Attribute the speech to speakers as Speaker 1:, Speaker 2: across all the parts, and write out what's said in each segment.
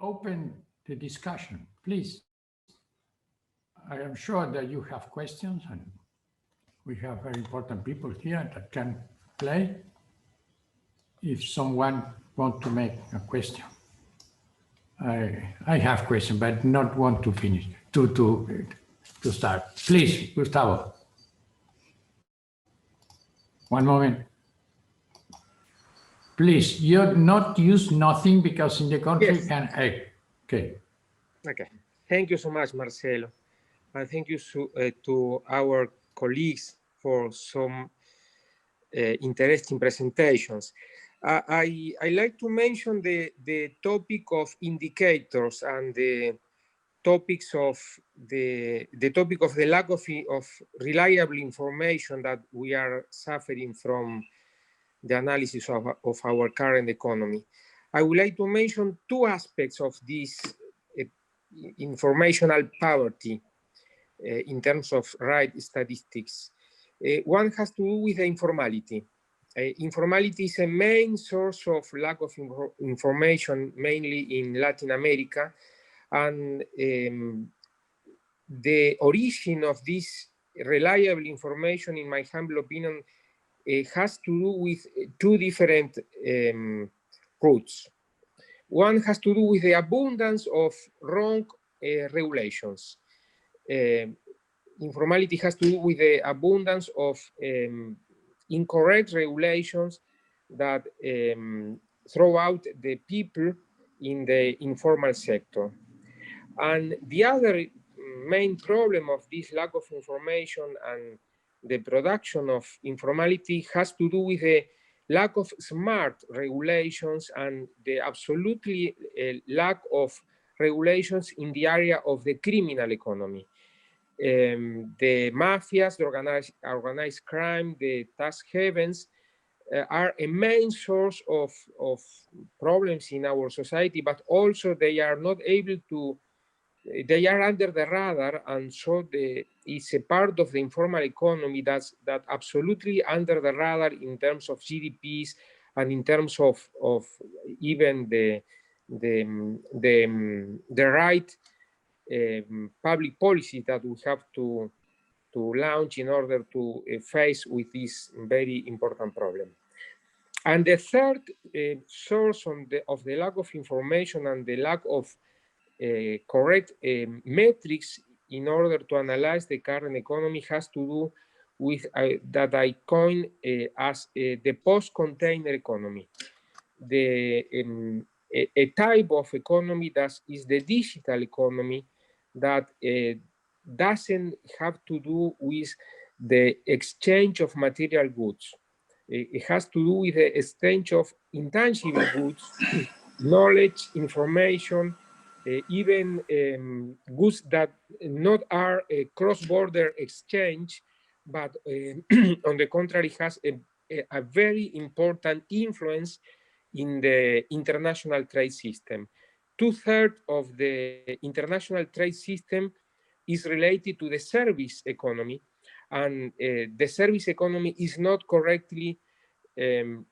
Speaker 1: open the discussion, please. I am sure that you have questions, and we have very important people here that can play. If someone wants to make a question, I have question, but not want to finish to start. Please, Gustavo. One moment. Please, you not use nothing because in the country
Speaker 2: Yes.
Speaker 1: can. Okay.
Speaker 2: Okay. Thank you so much, Marcelo. And thank you to our colleagues for some interesting presentations. I like to mention the topic of indicators and the topics of the topic of the lack of reliable information that we are suffering from the analysis of our current economy. I would like to mention two aspects of this informational poverty in terms of right statistics. One has to do with the informality. Informality is a main source of lack of information, mainly in Latin America. And the origin of this reliable information, in my humble opinion, has to do with two different roots. One has to do with the abundance of wrong regulations. Informality has to do with the abundance of incorrect regulations that throw out the people in the informal sector. And the other main problem of this lack of information and the production of informality has to do with the lack of smart regulations and the absolutely lack of regulations in the area of the criminal economy. The mafias, the organized crime, the tax havens are a main source of problems in our society, but also they are not able to, they are under the radar, and so it's a part of the informal economy that absolutely under the radar in terms of GDPs and in terms of even the right public policy that we have to launch in order to face with this very important problem. And the third source of the lack of information and the lack of correct metrics in order to analyze the current economy has to do with that I coined as the post-container economy. A type of economy that is the digital economy that doesn't have to do with the exchange of material goods. It has to do with the exchange of intangible goods, knowledge, information, even goods that not are a cross-border exchange, but on the contrary has a very important influence in the international trade system. 2/3 of the international trade system is related to the service economy, and the service economy is not correctly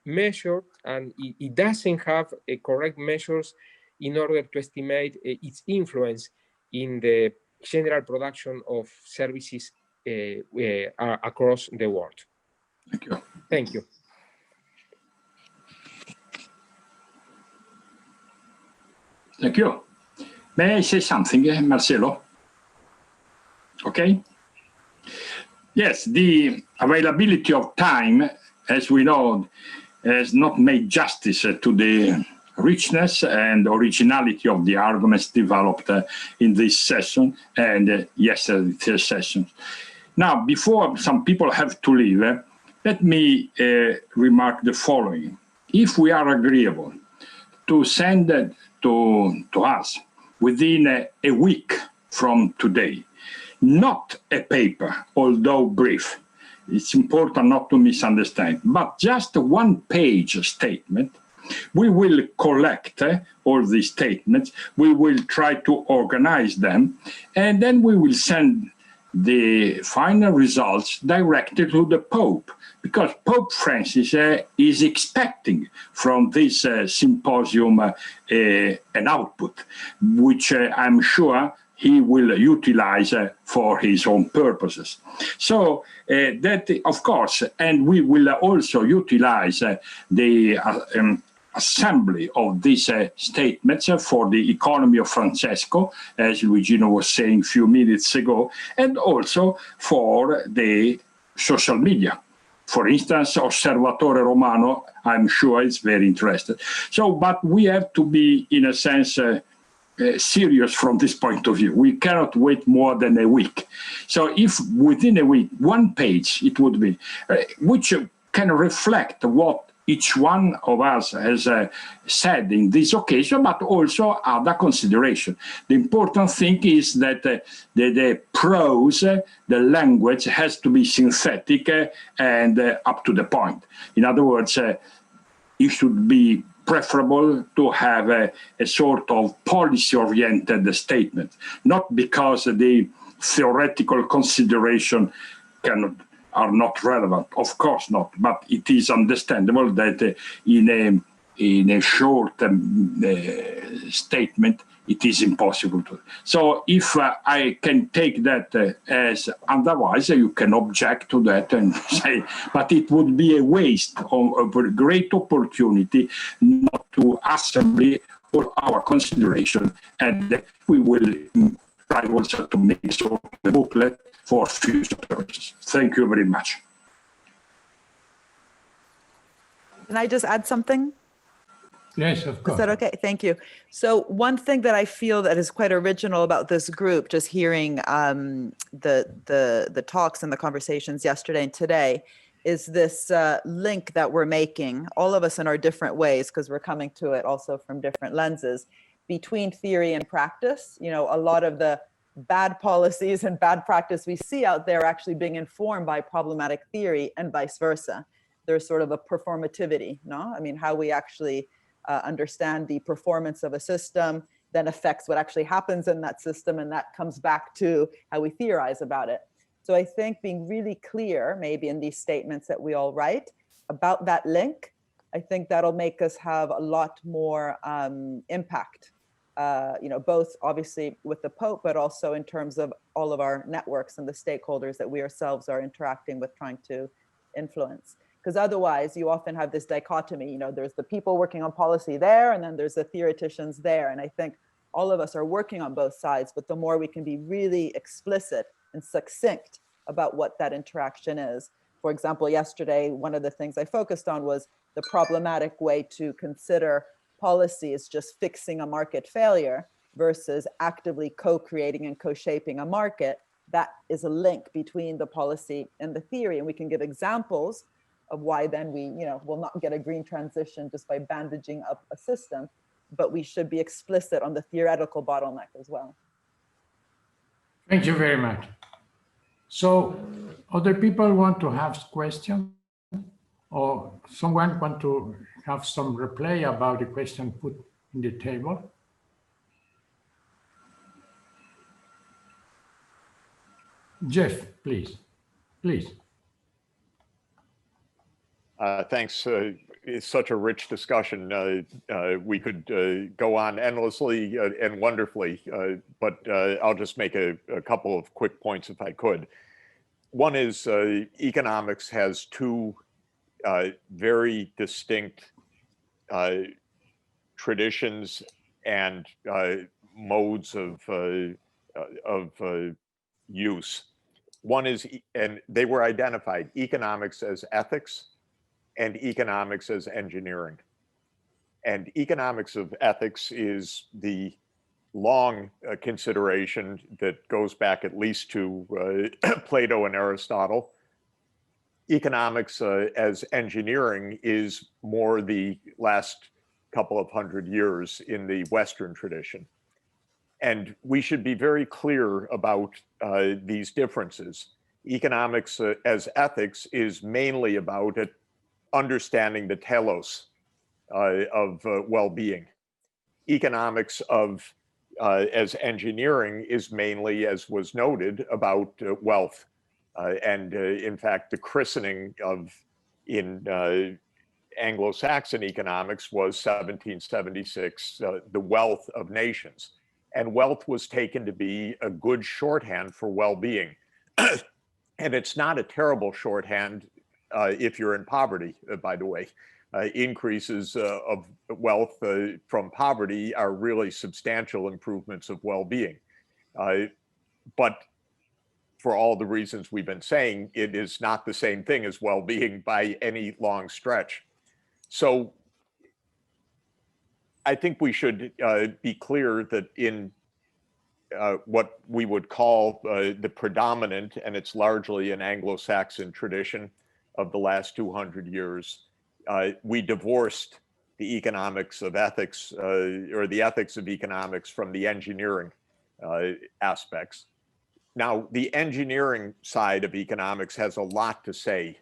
Speaker 2: measured, and it doesn't have correct measures in order to estimate its influence in the general production of services across the world.
Speaker 3: Thank you.
Speaker 2: Thank you.
Speaker 3: Thank you. May I say something, Marcelo? Okay. Yes, the availability of time, as we know, has not made justice to the richness and originality of the arguments developed in this session and yesterday's session. Now, before some people have to leave, let me remark the following. If we are agreeable to send to us within a week from today, not a paper, although brief, it's important not to misunderstand, but just a one-page statement, we will collect all these statements, we will try to organize them, and then we will send the final results directly to the Pope, because Pope Francis is expecting from this symposium an output, which I'm sure he will utilize for his own purposes. So that, of course, and we will also utilize the assembly of these statements for the economy of Francesco, as Luigino was saying a few minutes ago, and also for the social media. For instance, Osservatore Romano, I'm sure is very interested. So, but we have to be, in a sense, serious from this point of view. We cannot wait more than a week. So if within a week, one page it would be, which can reflect what each one of us has said in this occasion, but also other consideration. The important thing is that the prose, the language has to be synthetic and up to the point. In other words, it should be preferable to have a sort of policy-oriented statement, not because the theoretical consideration are not relevant, of course not, but it is understandable that in a short statement, it is impossible to. So if I can take that as otherwise, you can object to that and say, but it would be a waste of a great opportunity not to assemble all our consideration, and we will try also to make sort of a booklet for future purposes. Thank you very much.
Speaker 4: Can I just add something?
Speaker 1: Yes, of course.
Speaker 4: Is that okay? Thank you. So one thing that I feel that is quite original about this group, just hearing the talks and the conversations yesterday and today, is this link that we're making, all of us in our different ways, because we're coming to it also from different lenses, between theory and practice. You know, a lot of the bad policies and bad practice we see out there actually being informed by problematic theory and vice versa. There's sort of a performativity, no? I mean, how we actually understand the performance of a system then affects what actually happens in that system, and that comes back to how we theorize about it. So I think being really clear, maybe in these statements that we all write about that link, I think that'll make us have a lot more impact, you know, both obviously with the Pope, but also in terms of all of our networks and the stakeholders that we ourselves are interacting with, trying to influence. Because otherwise you often have this dichotomy, you know, there's the people working on policy there, and then there's the theoreticians there. And I think all of us are working on both sides, but the more we can be really explicit and succinct about what that interaction is. For example, yesterday, one of the things I focused on was the problematic way to consider policy is just fixing a market failure versus actively co-creating and co-shaping a market. That is a link between the policy and the theory. And we can give examples of why then we, you know, will not get a green transition just by bandaging up a system, but we should be explicit on the theoretical bottleneck as well.
Speaker 1: Thank you very much. So other people want to have questions, or someone want to have some reply about the question put in the table? Jeff, please.
Speaker 5: Thanks. It's such a rich discussion. We could go on endlessly and wonderfully, but I'll just make a couple of quick points if I could. One is economics has two very distinct traditions and modes of use. One is, and they were identified, economics as ethics and economics as engineering. And economics of ethics is the long consideration that goes back at least to Plato and Aristotle. Economics as engineering is more the last couple of hundred years in the Western tradition. And we should be very clear about these differences. Economics as ethics is mainly about understanding the telos of well-being. Economics of as engineering is mainly, as was noted, about wealth. And in fact, the christening of in Anglo-Saxon economics was 1776, the wealth of nations. And wealth was taken to be a good shorthand for well-being. And it's not a terrible shorthand if you're in poverty, by the way. Increases of wealth from poverty are really substantial improvements of well-being. But for all the reasons we've been saying, it is not the same thing as well-being by any long stretch. So I think we should be clear that in what we would call the predominant, and it's largely an Anglo-Saxon tradition of the last 200 years, we divorced the economics of ethics or the ethics of economics from the engineering aspects. Now, the engineering side of economics has a lot to say,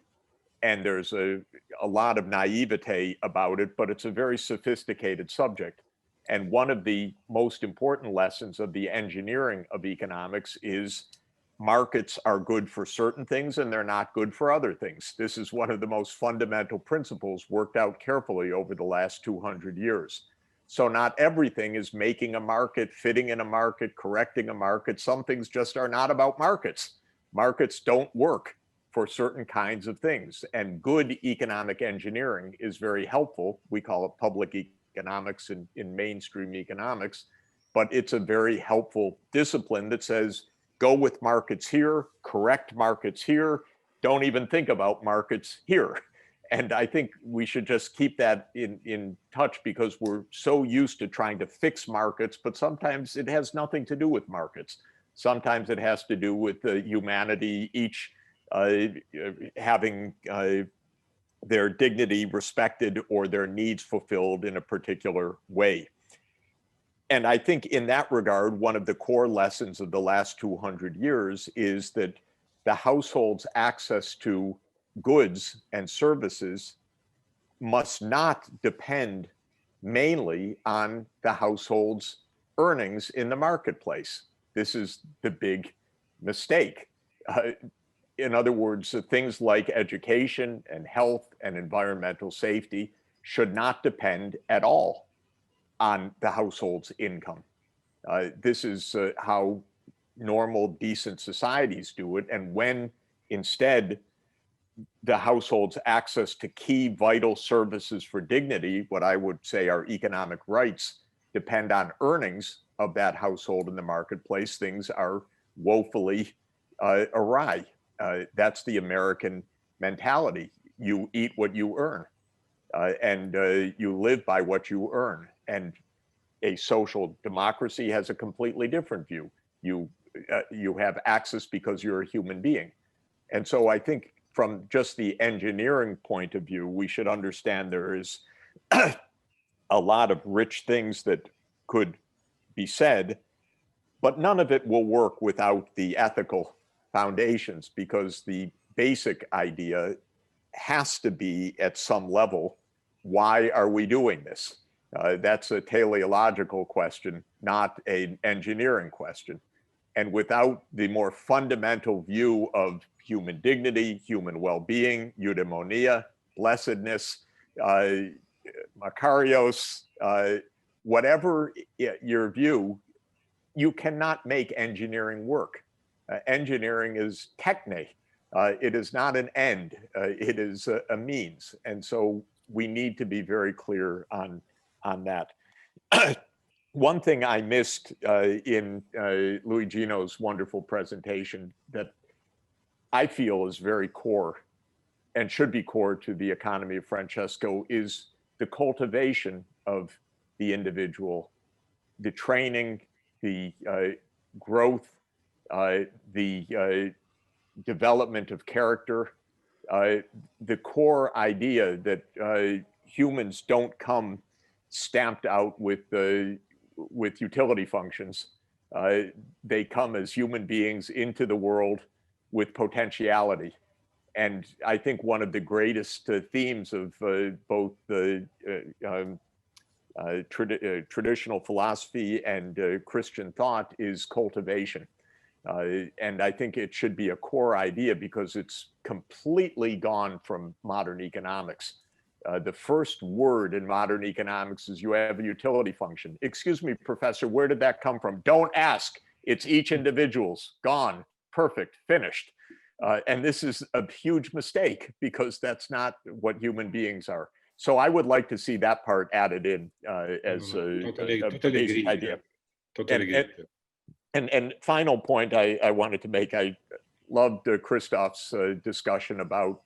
Speaker 5: and there's a lot of naivete about it, but it's a very sophisticated subject. And one of the most important lessons of the engineering of economics is markets are good for certain things and they're not good for other things. This is one of the most fundamental principles worked out carefully over the last 200 years. So not everything is making a market, fitting in a market, correcting a market. Some things just are not about markets. Markets don't work for certain kinds of things. And good economic engineering is very helpful. We call it public economics in mainstream economics, but it's a very helpful discipline that says, go with markets here, correct markets here, don't even think about markets here. And I think we should just keep that in touch because we're so used to trying to fix markets, but sometimes it has nothing to do with markets. Sometimes it has to do with humanity, each having their dignity respected or their needs fulfilled in a particular way. And I think in that regard, one of the core lessons of the last 200 years is that the household's access to goods and services must not depend mainly on the household's earnings in the marketplace. This is the big mistake. In other words, things like education and health and environmental safety should not depend at all on the household's income. This is how normal, decent societies do it. And when instead the household's access to key vital services for dignity, what I would say are economic rights, depend on earnings of that household in the marketplace, things are woefully awry. That's the American mentality. You eat what you earn, and you live by what you earn. And a social democracy has a completely different view. You have access because you're a human being. And so I think from just the engineering point of view, we should understand there is a lot of rich things that could be said, but none of it will work without the ethical foundations, because the basic idea has to be at some level, why are we doing this? That's a teleological question, not an engineering question. And without the more fundamental view of human dignity, human well-being, eudaimonia, blessedness, makarios, whatever your view, you cannot make engineering work. Engineering is techne. It is not an end. It is a means. And so we need to be very clear on that. One thing I missed in Luigino's wonderful presentation that I feel is very core and should be core to the economy of Francesco is the cultivation of the individual, the training, the growth, the development of character, the core idea that humans don't come stamped out with utility functions. They come as human beings into the world with potentiality. And I think one of the greatest themes of both the traditional philosophy and Christian thought is cultivation. And I think it should be a core idea because it's completely gone from modern economics. The first word in modern economics is you have a utility function. Excuse me, professor, where did that come from? Don't ask. It's each individual's. Gone. Perfect. Finished. And this is a huge mistake because that's not what human beings are. So I would like to see that part added in as a basic idea.
Speaker 6: Totally agree.
Speaker 5: And final point I wanted to make, I loved Christoph's discussion about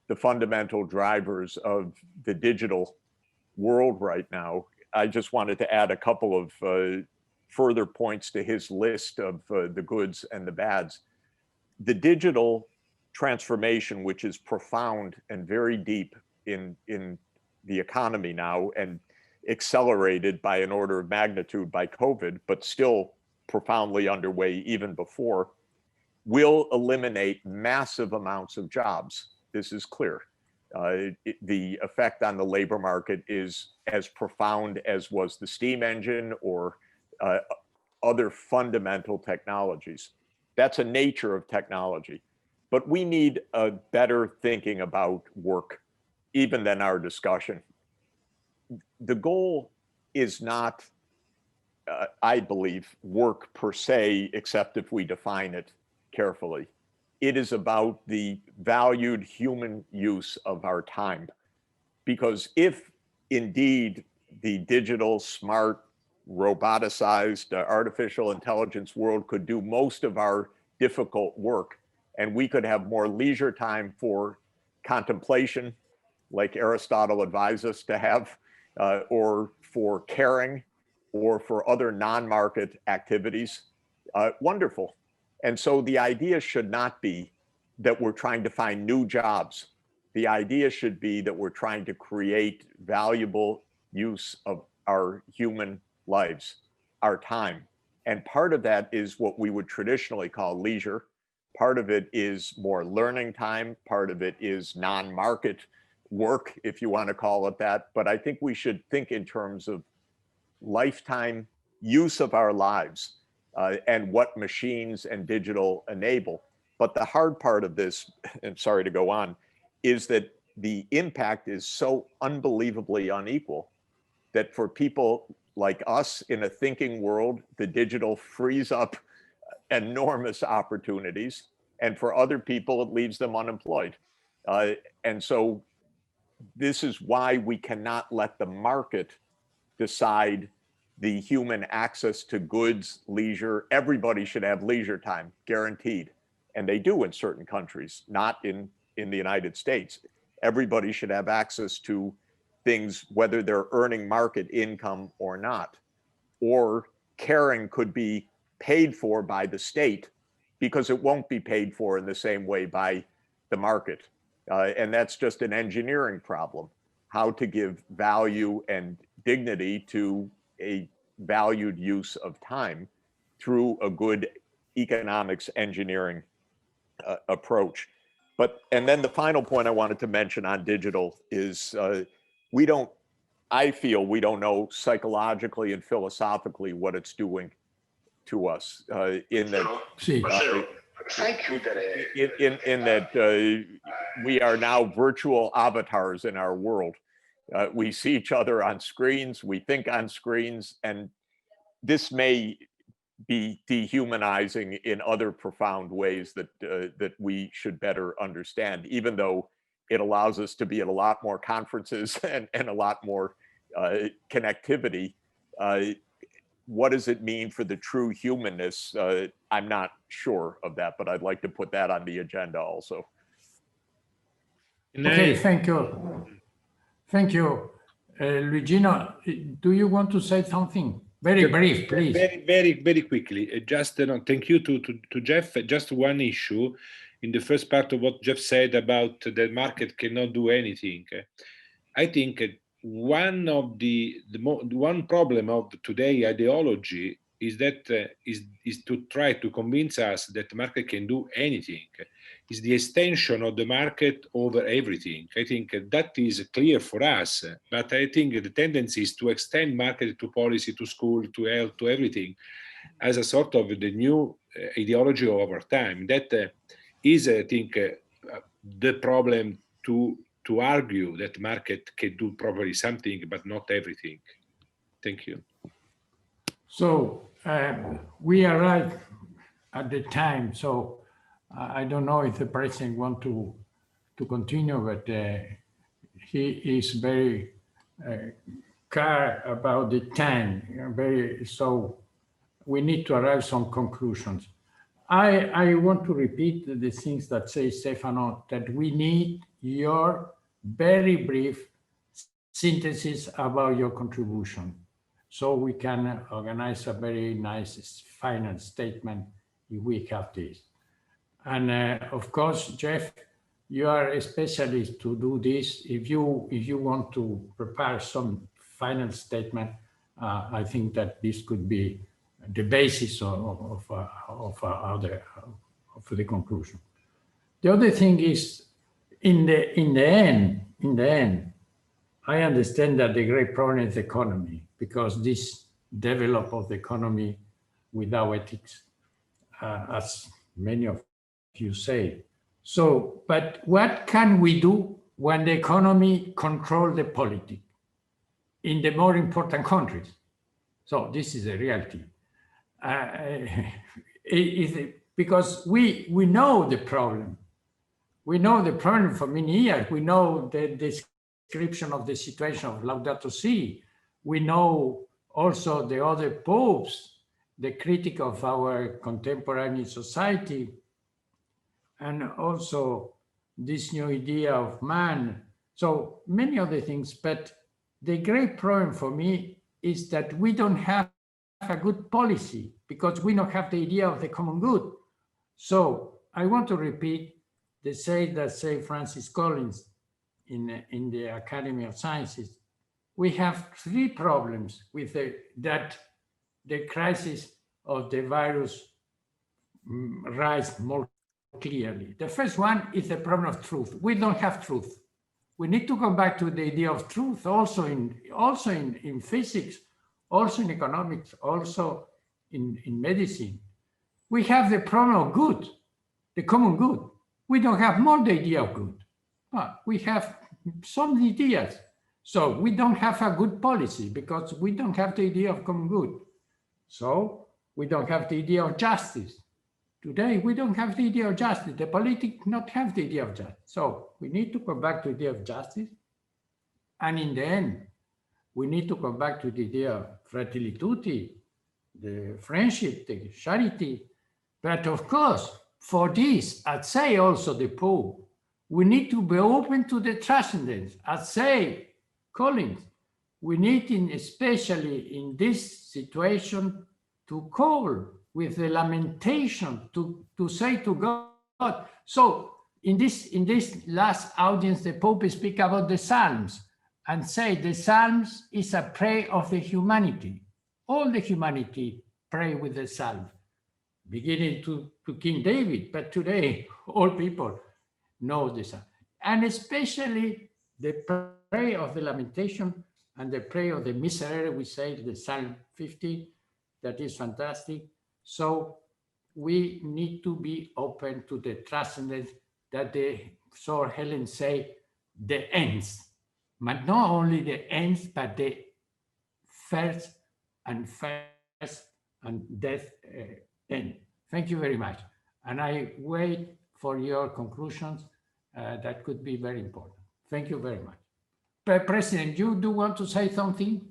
Speaker 5: the fundamental drivers of the digital world right now. I just wanted to add a couple of further points to his list of the goods and the bads. The digital transformation, which is profound and very deep in the economy now and accelerated by an order of magnitude by COVID, but still profoundly underway even before, will eliminate massive amounts of jobs. This is clear. The effect on the labor market is as profound as was the steam engine or other fundamental technologies. That's a nature of technology. But we need a better thinking about work, even than our discussion. The goal is not, I believe, work per se, except if we define it carefully. It is about the valued human use of our time. Because if indeed the digital, smart, roboticized, artificial intelligence world could do most of our difficult work, and we could have more leisure time for contemplation, like Aristotle advised us to have, or for caring, or for other non-market activities, wonderful. And so the idea should not be that we're trying to find new jobs. The idea should be that we're trying to create valuable use of our human lives, our time. And part of that is what we would traditionally call leisure. Part of it is more learning time. Part of it is non-market work, if you want to call it that. But I think we should think in terms of lifetime use of our lives and what machines and digital enable. But the hard part of this, and sorry to go on, is that the impact is so unbelievably unequal that for people like us in a thinking world, the digital frees up enormous opportunities. And for other people, it leaves them unemployed. And so this is why we cannot let the market decide the human access to goods, leisure. Everybody should have leisure time, guaranteed. And they do in certain countries, not in the United States. Everybody should have access to things, whether they're earning market income or not. Or caring could be paid for by the state because it won't be paid for in the same way by the market. And that's just an engineering problem, how to give value and dignity to a valued use of time through a good economics engineering approach. And then the final point I wanted to mention on digital is I feel we don't know psychologically and philosophically what it's doing to us in that we are now virtual avatars in our world. We see each other on screens, we think on screens, and this may be dehumanizing in other profound ways that we should better understand, even though it allows us to be at a lot more conferences and a lot more connectivity. What does it mean for the true humanness? I'm not sure of that, but I'd like to put that on the agenda also.
Speaker 1: Okay, thank you. Thank you. Luigino, do you want to say something? Very brief, please.
Speaker 6: Very quickly. Just thank you to Jeff. Just one issue in the first part of what Jeff said about the market cannot do anything. I think one of one problem of today ideology is that is to try to convince us that the market can do anything. It's the extension of the market over everything. I think that is clear for us, but I think the tendency is to extend market to policy, to school, to health, to everything. as a sort of the new ideology of our time. That is, I think, the problem to argue that market can do probably something, but not everything. Thank you.
Speaker 1: So we arrived at the time, so I don't know if the president wants to continue, but he is very care about the time, so we need to arrive some conclusions. I want to repeat the things that say Stefano, that we need your very brief synthesis about your contribution, so we can organize a very nice final statement if we have this. And of course, Jeff, you are a specialist to do this. If you want to prepare some final statement, I think that this could be the basis of the conclusion. The other thing is, in the end, I understand that the great problem is the economy, because this develop of the economy without ethics, as many of you say. So, but what can we do when the economy controls the politics in the more important countries? So this is a reality. Because we know the problem. We know the problem for many years. We know the description of the situation of Laudato Si. We know also the other popes, the critic of our contemporary society, and also this new idea of man. So many other things, but the great problem for me is that we don't have a good policy, because we don't have the idea of the common good. So I want to repeat the say that say Francis Collins in the Academy of Sciences. We have three problems with that the crisis of the virus rise more clearly. The first one is the problem of truth. We don't have truth. We need to come back to the idea of truth, also in physics, also in economics, also in medicine. We have the problem of good, the common good. We don't have more the idea of good, but we have some ideas. So we don't have a good policy because we don't have the idea of common good. So we don't have the idea of justice. Today, we don't have the idea of justice. The politics not have the idea of justice. So we need to come back to the idea of justice. And in the end, we need to come back to the idea of fratelli tutti, the friendship, the charity. But of course, for this, I'd say also the Pope, we need to be open to the transcendence. I'd say, Collins, we need, especially in this situation, to call with the lamentation, to say to God. So in this last audience, the Pope speak about the Psalms and say the Psalms is a prayer of the humanity. All the humanity pray with the Psalm, beginning to King David, but today all people know the Psalm. And especially the prayer of the lamentation and the prayer of the miserere, we say the Psalm 50, that is fantastic. So we need to be open to the transcendence that the Sir Helen say, the ends, but not only the ends, but the first and death end. Thank you very much. And I wait for your conclusions. That could be very important. Thank you very much. President, you do want to say something?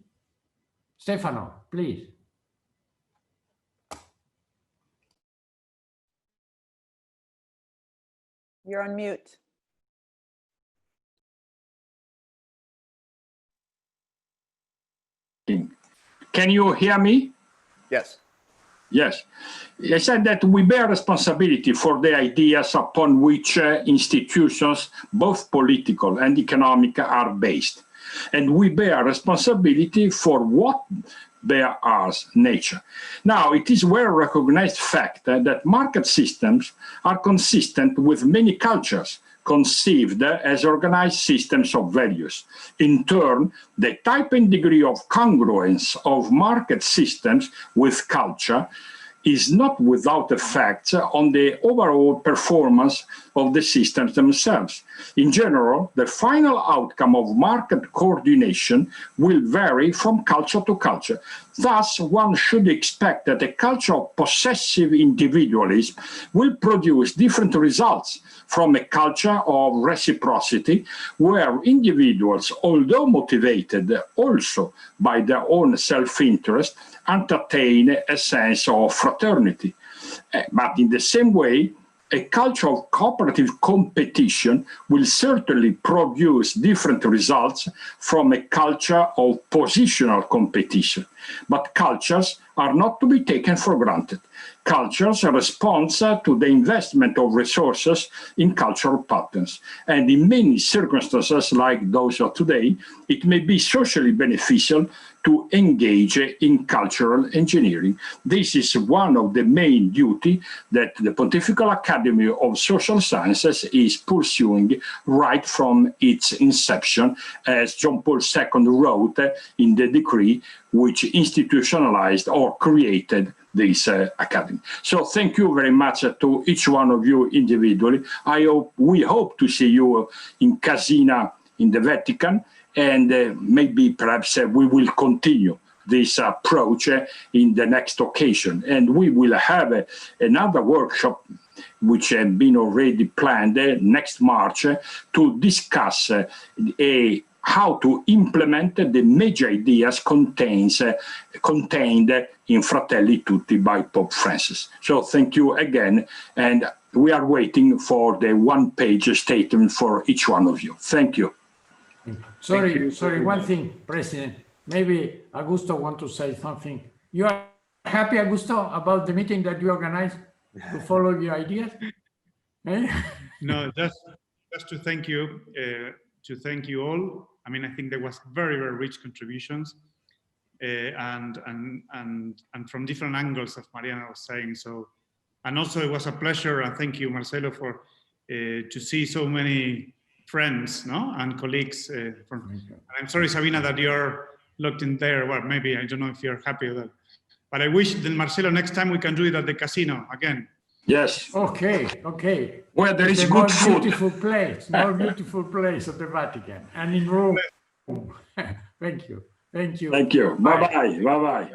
Speaker 1: Stefano, please.
Speaker 4: You're on mute.
Speaker 3: Can you hear me?
Speaker 5: Yes.
Speaker 3: Yes. I said that we bear responsibility for the ideas upon which institutions, both political and economic, are based. And we bear responsibility for what bear as nature. Now, it is well-recognized fact that market systems are consistent with many cultures, conceived as organized systems of values. In turn, the type and degree of congruence of market systems with culture is not without effects on the overall performance of the systems themselves. In general, the final outcome of market coordination will vary from culture to culture. Thus, one should expect that a culture of possessive individualism will produce different results from a culture of reciprocity, where individuals, although motivated also by their own self-interest, entertain a sense of fraternity. But in the same way, a culture of cooperative competition will certainly produce different results from a culture of positional competition. But cultures are not to be taken for granted. Cultures respond to the investment of resources in cultural patterns. And in many circumstances like those of today, it may be socially beneficial to engage in cultural engineering. This is one of the main duties that the Pontifical Academy of Social Sciences is pursuing right from its inception, as John Paul II wrote in the decree which institutionalized or created this academy. So thank you very much to each one of you individually. We hope to see you in Casina in the Vatican, and maybe perhaps we will continue this approach in the next occasion. And we will have another workshop which has been already planned next March to discuss how to implement the major ideas contained in Fratelli Tutti by Pope Francis. So thank you again, and we are waiting for the one-page statement for each one of you. Thank you.
Speaker 1: Sorry, one thing, President. Maybe Augusto want to say something. You are happy, Augusto, about the meeting that you organized to follow your ideas?
Speaker 7: No, just to thank you all. I mean, I think there was very, very rich contributions, and from different angles, as Mariana was saying. So, and also it was a pleasure, and thank you, Marcelo, for to see so many friends, no, and colleagues. I'm sorry, Sabina, that you're locked in there. Well, maybe I don't know if you're happy with that, but I wish that Marcelo, next time we can do it at the casino again.
Speaker 3: Yes.
Speaker 1: Okay.
Speaker 3: Where there is good
Speaker 1: more
Speaker 3: food.
Speaker 1: Beautiful place, more beautiful place at the Vatican and in Rome. Thank you.
Speaker 3: Thank you. Bye-bye. Bye-bye.